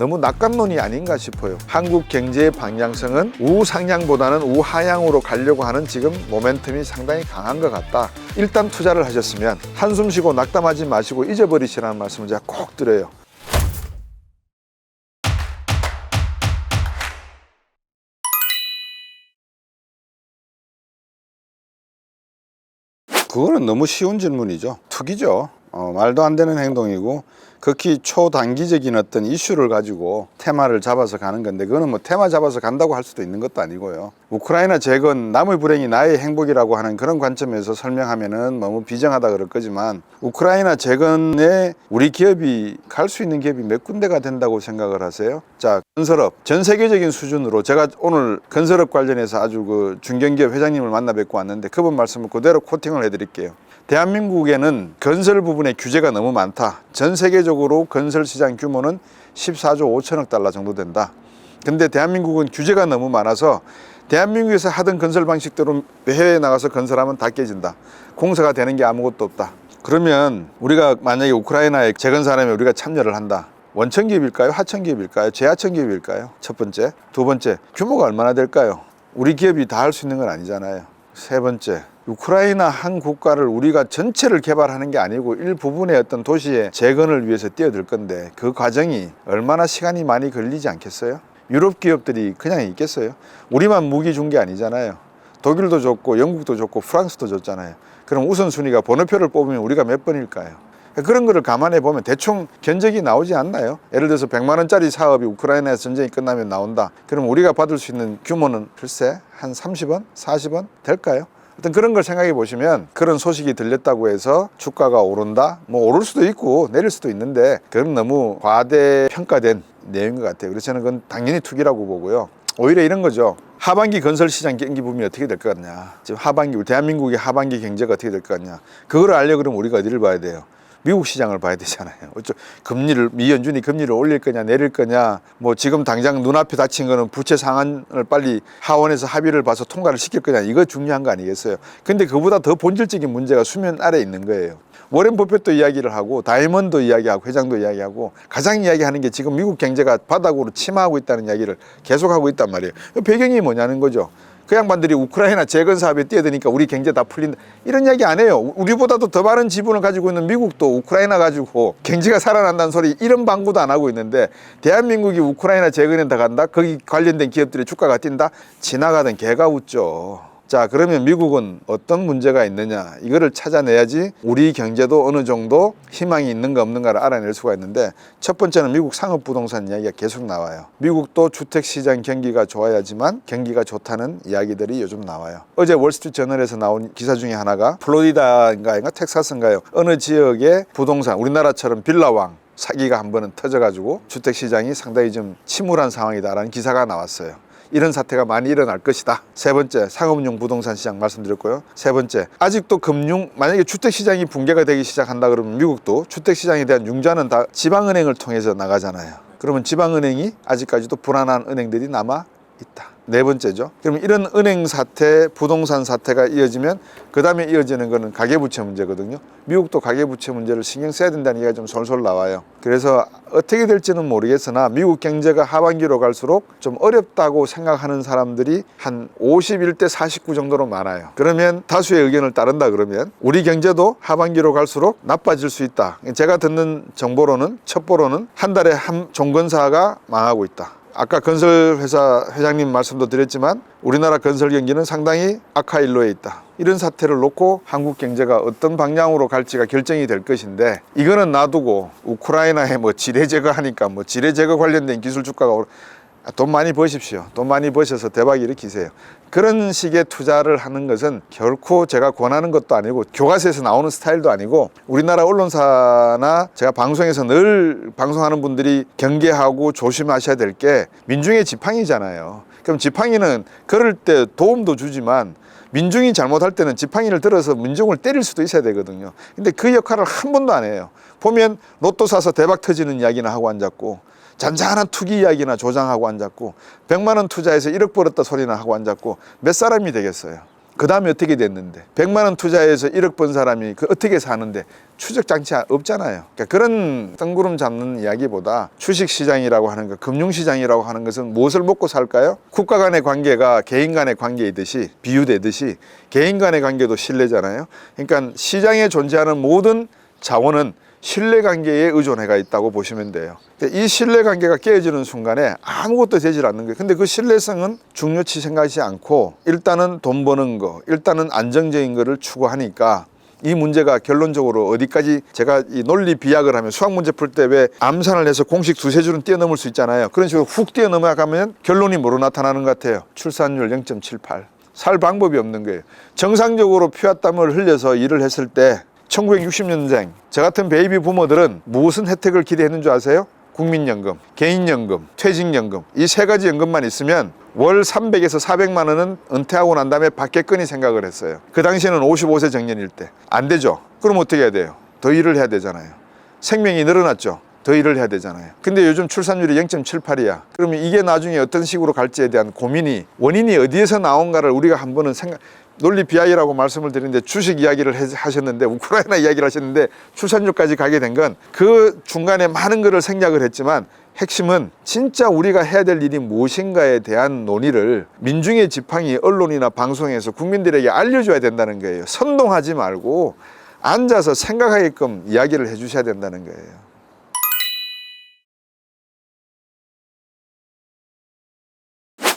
너무 낙관론이 아닌가 싶어요. 한국 경제의 방향성은 우상향보다는 우하향으로 가려고 하는 지금 모멘텀이 상당히 강한 것 같다. 일단 투자를 하셨으면 한숨 쉬고 낙담하지 마시고 잊어버리시라는 말씀을 제가 꼭 드려요. 그거는 너무 쉬운 질문이죠. 투기죠. 말도 안 되는 행동이고 극히 초단기적인 어떤 이슈를 가지고 테마를 잡아서 가는 건데, 그거는 뭐 테마 잡아서 간다고 할 수도 있는 것도 아니고요. 우크라이나 재건, 남의 불행이 나의 행복이라고 하는 그런 관점에서 설명하면은 너무 비정하다 그럴 거지만, 우크라이나 재건에 우리 기업이 갈 수 있는 기업이 몇 군데가 된다고 생각을 하세요? 자, 건설업 전 세계적인 수준으로, 제가 오늘 건설업 관련해서 아주 그 중견기업 회장님을 만나 뵙고 왔는데 그분 말씀을 그대로 코팅을 해드릴게요. 대한민국에는 건설 부분에 규제가 너무 많다. 전 세계적으로 건설 시장 규모는 14조 5천억 달러 정도 된다. 근데 대한민국은 규제가 너무 많아서 대한민국에서 하던 건설 방식대로 해외에 나가서 건설하면 다 깨진다. 공사가 되는 게 아무것도 없다. 그러면 우리가 만약에 우크라이나에 재건 사람이 우리가 참여를 한다. 원천기업일까요? 하천기업일까요? 재하천기업일까요? 첫 번째. 두 번째, 규모가 얼마나 될까요? 우리 기업이 다 할 수 있는 건 아니잖아요. 세 번째, 우크라이나 한 국가를 우리가 전체를 개발하는 게 아니고 일부분의 어떤 도시의 재건을 위해서 뛰어들 건데, 그 과정이 얼마나 시간이 많이 걸리지 않겠어요? 유럽 기업들이 그냥 있겠어요? 우리만 무기 준 게 아니잖아요. 독일도 줬고 영국도 줬고 프랑스도 줬잖아요. 그럼 우선순위가 번호표를 뽑으면 우리가 몇 번일까요? 그런 거를 감안해 보면 대충 견적이 나오지 않나요? 예를 들어서 100만 원짜리 사업이 우크라이나에서 전쟁이 끝나면 나온다. 그럼 우리가 받을 수 있는 규모는 글쎄 한 30원? 40원 될까요? 어떤 그런 걸 생각해 보시면, 그런 소식이 들렸다고 해서 주가가 오른다? 뭐 오를 수도 있고 내릴 수도 있는데, 그건 너무 과대평가된 내용인 것 같아요. 그래서 저는 그건 당연히 투기라고 보고요. 오히려 이런 거죠. 하반기 건설 시장 경기 부분이 어떻게 될 것 같냐. 지금 하반기, 대한민국의 하반기 경제가 어떻게 될 것 같냐. 그걸 알려고 그러면 우리가 어디를 봐야 돼요? 미국 시장을 봐야 되잖아요. 금리를, 미연준이 금리를 올릴 거냐 내릴 거냐, 뭐 지금 당장 눈앞에 닥친 거는 부채 상한을 빨리 하원에서 합의를 봐서 통과를 시킬 거냐, 이거 중요한 거 아니겠어요? 근데 그보다 더 본질적인 문제가 수면 아래에 있는 거예요. 워렌 버핏도 이야기를 하고 다이먼도 이야기하고 회장도 이야기하고, 가장 이야기하는 게 지금 미국 경제가 바닥으로 침하고 있다는 이야기를 계속하고 있단 말이에요. 배경이 뭐냐는 거죠. 그 양반들이 우크라이나 재건 사업에 뛰어드니까 우리 경제 다 풀린다, 이런 이야기 안 해요. 우리보다도 더 많은 지분을 가지고 있는 미국도 우크라이나 가지고 경제가 살아난다는 소리, 이런 방구도 안 하고 있는데, 대한민국이 우크라이나 재건에 들어간다? 거기 관련된 기업들의 주가가 뛴다? 지나가던 개가 웃죠. 자, 그러면 미국은 어떤 문제가 있느냐, 이거를 찾아내야지 우리 경제도 어느 정도 희망이 있는가 없는가를 알아낼 수가 있는데, 첫 번째는 미국 상업부동산 이야기가 계속 나와요. 미국도 주택시장 경기가 좋아야지만 경기가 좋다는 이야기들이 요즘 나와요. 어제 월스트리트저널에서 나온 기사 중에 하나가 플로리다인가요? 텍사스인가요? 어느 지역의 부동산, 우리나라처럼 빌라왕 사기가 한 번은 터져가지고 주택시장이 상당히 좀 침울한 상황이다라는 기사가 나왔어요. 이런 사태가 많이 일어날 것이다. 세 번째, 상업용 부동산 시장 말씀드렸고요. 세 번째, 아직도 만약에 주택시장이 붕괴가 되기 시작한다 그러면 미국도 주택시장에 대한 융자는 다 지방은행을 통해서 나가잖아요. 그러면 지방은행이 아직까지도 불안한 은행들이 남아 있다. 네 번째죠. 그러면 이런 은행 사태, 부동산 사태가 이어지면 그 다음에 이어지는 거는 가계부채 문제거든요. 미국도 가계부채 문제를 신경 써야 된다는 얘기가 좀 솔솔 나와요. 그래서 어떻게 될지는 모르겠으나 미국 경제가 하반기로 갈수록 좀 어렵다고 생각하는 사람들이 한 51대 49 정도로 많아요. 그러면 다수의 의견을 따른다 그러면 우리 경제도 하반기로 갈수록 나빠질 수 있다. 제가 듣는 정보로는, 첩보로는 한 달에 한 종건사가 망하고 있다. 아까 건설회사 회장님 말씀도 드렸지만 우리나라 건설 경기는 상당히 악화일로에 있다. 이런 사태를 놓고 한국 경제가 어떤 방향으로 갈지가 결정이 될 것인데, 이거는 놔두고 우크라이나에 뭐 지뢰 제거하니까 뭐 지뢰 제거 관련된 기술 주가가 돈 많이 버십시오. 돈 많이 버셔서 대박 일으키세요. 그런 식의 투자를 하는 것은 결코 제가 권하는 것도 아니고 교과서에서 나오는 스타일도 아니고, 우리나라 언론사나 제가 방송에서 늘 방송하는 분들이 경계하고 조심하셔야 될 게 민중의 지팡이잖아요. 그럼 지팡이는 걸을 때 도움도 주지만 민중이 잘못할 때는 지팡이를 들어서 민중을 때릴 수도 있어야 되거든요. 근데 그 역할을 한 번도 안 해요. 보면 로또 사서 대박 터지는 이야기나 하고 앉았고, 잔잔한 투기 이야기나 조장하고 앉았고, 100만 원 투자해서 1억 벌었다 소리나 하고 앉았고, 몇 사람이 되겠어요? 그 다음에 어떻게 됐는데 100만 원 투자해서 1억 번 사람이 그 어떻게 사는데 추적 장치 없잖아요. 그러니까 그런 뜬구름 잡는 이야기보다 주식시장이라고 하는 것, 금융시장이라고 하는 것은 무엇을 먹고 살까요? 국가 간의 관계가 개인 간의 관계이듯이 비유되듯이 개인 간의 관계도 신뢰잖아요. 그러니까 시장에 존재하는 모든 자원은 신뢰관계에 의존해가 있다고 보시면 돼요. 이 신뢰관계가 깨어지는 순간에 아무것도 되질 않는 거예요. 근데 그 신뢰성은 중요치 생각하지 않고 일단은 돈 버는 거, 일단은 안정적인 거를 추구하니까 이 문제가 결론적으로 어디까지, 제가 이 논리 비약을 하면 수학 문제 풀 때 왜 암산을 해서 공식 두세 줄은 뛰어넘을 수 있잖아요. 그런 식으로 훅 뛰어넘어가면 결론이 뭐로 나타나는 것 같아요? 출산율 0.78. 살 방법이 없는 거예요. 정상적으로 피와 땀을 흘려서 일을 했을 때 1960년생 저 같은 베이비 부모들은 무슨 혜택을 기대했는 줄 아세요? 국민연금, 개인연금, 퇴직연금, 이 세 가지 연금만 있으면 월 300에서 400만 원은 은퇴하고 난 다음에 받겠거니 생각을 했어요. 그 당시에는 55세 정년일 때. 안 되죠. 그럼 어떻게 해야 돼요? 더 일을 해야 되잖아요. 생명이 늘어났죠. 더 일을 해야 되잖아요. 근데 요즘 출산율이 0.78이야. 그러면 이게 나중에 어떤 식으로 갈지에 대한 고민이, 원인이 어디에서 나온가를 우리가 한 번은 논리 비하이라고 말씀을 드리는데 주식 이야기를 하셨는데 우크라이나 이야기를 하셨는데 출산율까지 가게 된 건 그 중간에 많은 것을 생략을 했지만 핵심은 진짜 우리가 해야 될 일이 무엇인가에 대한 논의를 민중의 지팡이 언론이나 방송에서 국민들에게 알려줘야 된다는 거예요. 선동하지 말고 앉아서 생각하게끔 이야기를 해주셔야 된다는 거예요.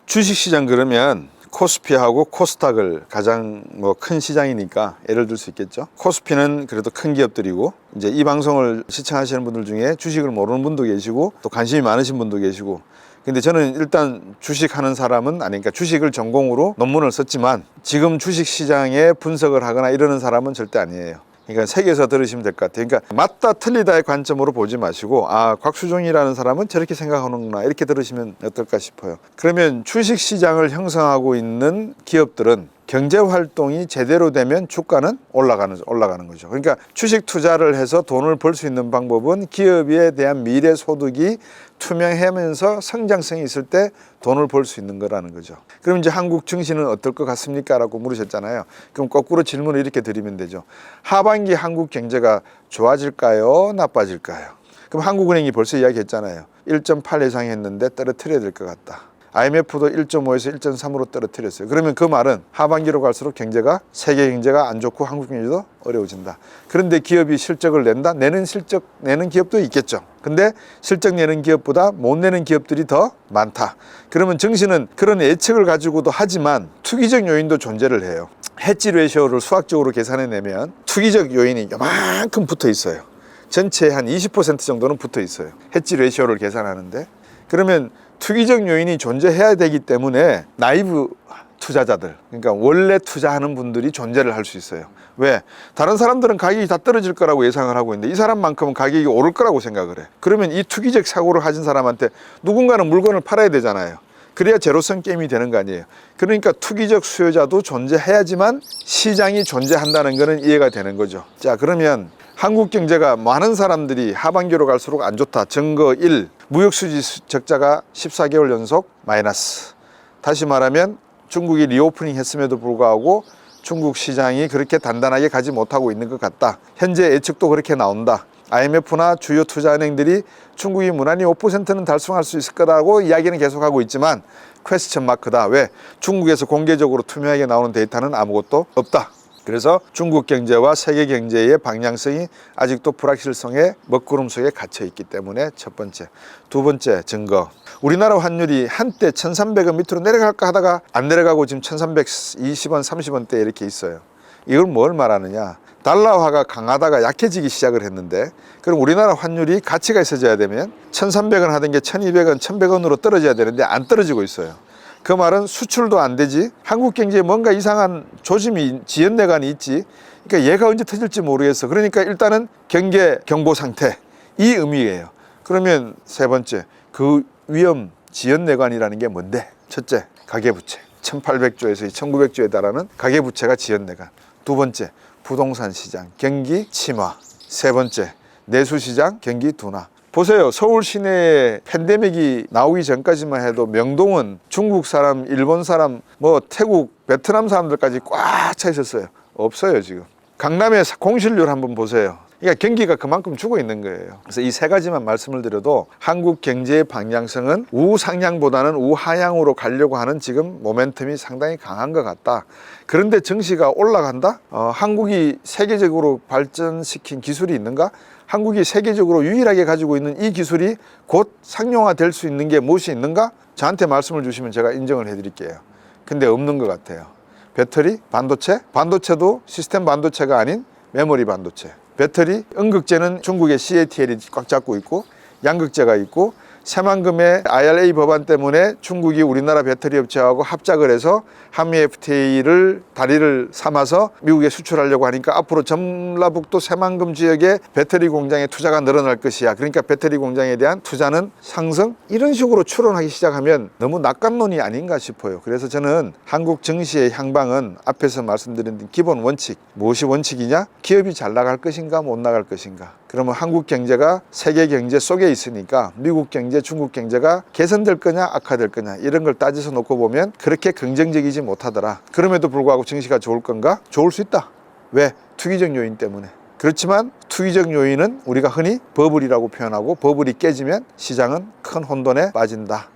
주식시장 그러면 코스피하고 코스닥을 가장 큰 시장이니까 예를 들 수 있겠죠. 코스피는 그래도 큰 기업들이고, 이제 이 방송을 시청하시는 분들 중에 주식을 모르는 분도 계시고 또 관심이 많으신 분도 계시고, 근데 저는 일단 주식하는 사람은 아니니까 주식을 전공으로 논문을 썼지만 지금 주식시장에 분석을 하거나 이러는 사람은 절대 아니에요. 그러니까 세계에서 들으시면 될 것 같아요. 그러니까 맞다 틀리다의 관점으로 보지 마시고, 아, 곽수종이라는 사람은 저렇게 생각하는구나, 이렇게 들으시면 어떨까 싶어요. 그러면 주식시장을 형성하고 있는 기업들은 경제활동이 제대로 되면 주가는 올라가는 거죠. 그러니까 주식 투자를 해서 돈을 벌 수 있는 방법은 기업에 대한 미래 소득이 투명하면서 성장성이 있을 때 돈을 벌 수 있는 거라는 거죠. 그럼 이제 한국 증시는 어떨 것 같습니까? 라고 물으셨잖아요. 그럼 거꾸로 질문을 이렇게 드리면 되죠. 하반기 한국 경제가 좋아질까요? 나빠질까요? 그럼 한국은행이 벌써 이야기했잖아요. 1.8 이상 했는데 떨어뜨려야 될 것 같다. IMF도 1.5에서 1.3으로 떨어뜨렸어요. 그러면 그 말은 하반기로 갈수록 경제가, 세계 경제가 안 좋고 한국 경제도 어려워진다. 그런데 기업이 실적을 낸다? 실적 내는 기업도 있겠죠. 근데 실적 내는 기업보다 못 내는 기업들이 더 많다. 그러면 증시는 그런 예측을 가지고도 하지만 투기적 요인도 존재를 해요. 해지 레이쇼를 수학적으로 계산해내면 투기적 요인이 요만큼 붙어 있어요. 전체의 한 20% 정도는 붙어 있어요. 해지 레이쇼를 계산하는데. 그러면 투기적 요인이 존재해야 되기 때문에 나이브 투자자들, 그러니까 원래 투자하는 분들이 존재를 할 수 있어요. 왜? 다른 사람들은 가격이 다 떨어질 거라고 예상을 하고 있는데 이 사람만큼은 가격이 오를 거라고 생각을 해. 그러면 이 투기적 사고를 가진 사람한테 누군가는 물건을 팔아야 되잖아요. 그래야 제로섬 게임이 되는 거 아니에요. 그러니까 투기적 수요자도 존재해야지만 시장이 존재한다는 거는 이해가 되는 거죠. 자, 그러면 한국 경제가 많은 사람들이 하반기로 갈수록 안 좋다. 증거 1, 무역수지 적자가 14개월 연속 마이너스. 다시 말하면 중국이 리오프닝 했음에도 불구하고 중국 시장이 그렇게 단단하게 가지 못하고 있는 것 같다. 현재 예측도 그렇게 나온다. IMF나 주요 투자은행들이 중국이 무난히 5%는 달성할 수 있을 거라고 이야기는 계속하고 있지만 퀘스천 마크다. 왜? 중국에서 공개적으로 투명하게 나오는 데이터는 아무것도 없다. 그래서 중국 경제와 세계 경제의 방향성이 아직도 불확실성의 먹구름 속에 갇혀 있기 때문에 첫 번째. 두 번째 증거. 우리나라 환율이 한때 1,300원 밑으로 내려갈까 하다가 안 내려가고 지금 1,320원, 30원대 이렇게 있어요. 이걸 뭘 말하느냐. 달러화가 강하다가 약해지기 시작을 했는데, 그럼 우리나라 환율이 가치가 있어져야 되면 1,300원 하던 게 1,200원, 1,100원으로 떨어져야 되는데 안 떨어지고 있어요. 그 말은 수출도 안 되지, 한국 경제에 뭔가 이상한 조짐이, 지연내관이 있지. 그러니까 얘가 언제 터질지 모르겠어. 그러니까 일단은 경계 경보 상태, 이 의미예요. 그러면 세 번째, 그 위험 지연내관이라는 게 뭔데? 첫째, 가계부채 1,800조에서 1,900조에 달하는 가계부채가 지연내관. 두 번째, 부동산 시장 경기 침하. 세 번째, 내수시장 경기 둔화. 보세요. 서울 시내에 팬데믹이 나오기 전까지만 해도 명동은 중국 사람, 일본 사람, 뭐 태국, 베트남 사람들까지 꽉 차 있었어요. 없어요 지금. 강남의 공실률 한번 보세요. 그러니까 경기가 그만큼 죽어 있는 거예요. 그래서 이 세 가지만 말씀을 드려도 한국 경제의 방향성은 우상향보다는 우하향으로 가려고 하는 지금 모멘텀이 상당히 강한 것 같다. 그런데 증시가 올라간다? 한국이 세계적으로 발전시킨 기술이 있는가? 한국이 세계적으로 유일하게 가지고 있는 이 기술이 곧 상용화될 수 있는 게 무엇이 있는가? 저한테 말씀을 주시면 제가 인정을 해드릴게요. 근데 없는 것 같아요. 배터리, 반도체, 반도체도 시스템 반도체가 아닌 메모리 반도체. 배터리, 음극재는 중국의 CATL이 꽉 잡고 있고 양극재가 있고 새만금의 IRA 법안 때문에 중국이 우리나라 배터리 업체하고 합작을 해서 한미 FTA를 다리를 삼아서 미국에 수출하려고 하니까 앞으로 전라북도 새만금 지역에 배터리 공장의 투자가 늘어날 것이야. 그러니까 배터리 공장에 대한 투자는 상승? 이런 식으로 추론하기 시작하면 너무 낙관론이 아닌가 싶어요. 그래서 저는 한국 증시의 향방은 앞에서 말씀드린 기본 원칙. 무엇이 원칙이냐? 기업이 잘 나갈 것인가 못 나갈 것인가. 그러면 한국 경제가 세계 경제 속에 있으니까 미국 경제, 중국 경제가 개선될 거냐 악화될 거냐 이런 걸 따져서 놓고 보면 그렇게 긍정적이지 못하더라. 그럼에도 불구하고 증시가 좋을 건가? 좋을 수 있다. 왜? 투기적 요인 때문에. 그렇지만 투기적 요인은 우리가 흔히 버블이라고 표현하고 버블이 깨지면 시장은 큰 혼돈에 빠진다.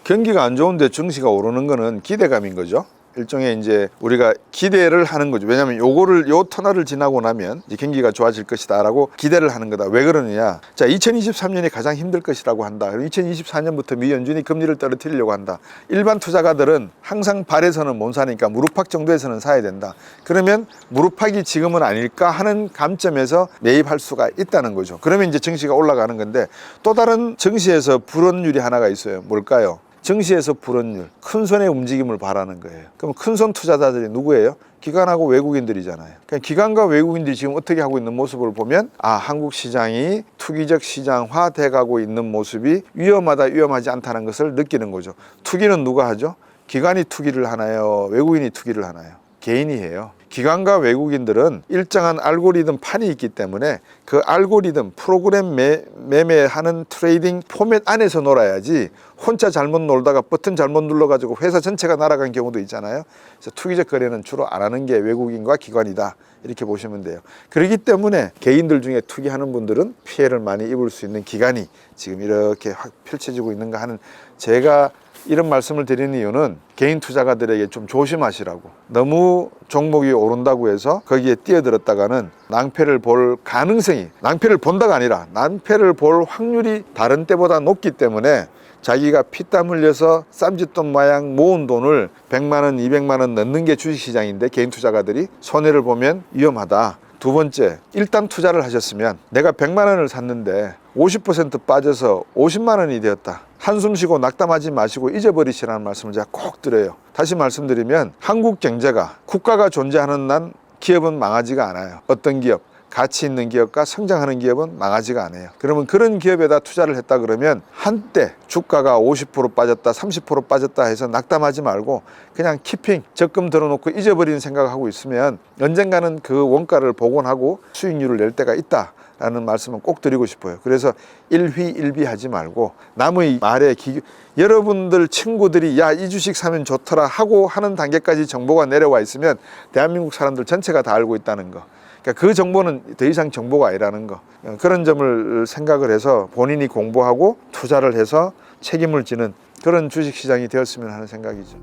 경기가 안 좋은데 증시가 오르는 거는 기대감인 거죠. 일종의 이제 우리가 기대를 하는 거죠. 왜냐하면 요 터널을 지나고 나면 이제 경기가 좋아질 것이다라고 기대를 하는 거다. 왜 그러느냐? 자, 2023년이 가장 힘들 것이라고 한다. 2024년부터 미 연준이 금리를 떨어뜨리려고 한다. 일반 투자가들은 항상 발에서는 못 사니까 무릎팍 정도에서는 사야 된다. 그러면 무릎팍이 지금은 아닐까 하는 감점에서 매입할 수가 있다는 거죠. 그러면 이제 증시가 올라가는 건데 또 다른 증시에서 불원율이 하나가 있어요. 뭘까요? 증시에서 불원율, 큰손의 움직임을 바라는 거예요. 그럼 큰손 투자자들이 누구예요? 기관하고 외국인들이잖아요. 그러니까 기관과 외국인들이 지금 어떻게 하고 있는 모습을 보면 한국 시장이 투기적 시장화 돼가고 있는 모습이 위험하다, 위험하지 않다는 것을 느끼는 거죠. 투기는 누가 하죠? 기관이 투기를 하나요? 외국인이 투기를 하나요? 개인이 해요. 기관과 외국인들은 일정한 알고리즘 판이 있기 때문에 그 알고리즘 프로그램 매매하는 트레이딩 포맷 안에서 놀아야지 혼자 잘못 놀다가 버튼 잘못 눌러가지고 회사 전체가 날아간 경우도 있잖아요. 그래서 투기적 거래는 주로 안 하는 게 외국인과 기관이다. 이렇게 보시면 돼요. 그렇기 때문에 개인들 중에 투기하는 분들은 피해를 많이 입을 수 있는 기간이 지금 이렇게 확 펼쳐지고 있는가 하는, 제가 이런 말씀을 드리는 이유는 개인 투자가들에게 좀 조심하시라고. 너무 종목이 오른다고 해서 거기에 뛰어들었다가는 낭패를 볼 가능성이, 낭패를 본다가 아니라 낭패를 볼 확률이 다른 때보다 높기 때문에 자기가 피땀 흘려서 쌈짓돈 마냥 모은 돈을 100만 원, 200만 원 넣는 게 주식시장인데 개인 투자가들이 손해를 보면 위험하다. 두 번째, 일단 투자를 하셨으면 내가 100만 원을 샀는데 50% 빠져서 50만 원이 되었다. 한숨 쉬고 낙담하지 마시고 잊어버리시라는 말씀을 제가 꼭 드려요. 다시 말씀드리면 한국 경제가, 국가가 존재하는 난 기업은 망하지가 않아요. 어떤 기업? 가치 있는 기업과 성장하는 기업은 망하지가 않아요. 그러면 그런 기업에다 투자를 했다 그러면 한때 주가가 50% 빠졌다 30% 빠졌다 해서 낙담하지 말고 그냥 키핑, 적금 들어놓고 잊어버리는 생각하고 있으면 언젠가는 그 원가를 복원하고 수익률을 낼 때가 있다 라는 말씀은 꼭 드리고 싶어요. 그래서 일희일비하지 말고 남의 말에 여러분들 친구들이 야, 이 주식 사면 좋더라 하고 하는 단계까지 정보가 내려와 있으면 대한민국 사람들 전체가 다 알고 있다는 거, 그러니까 그 정보는 더 이상 정보가 아니라는 거, 그런 점을 생각을 해서 본인이 공부하고 투자를 해서 책임을 지는 그런 주식시장이 되었으면 하는 생각이죠.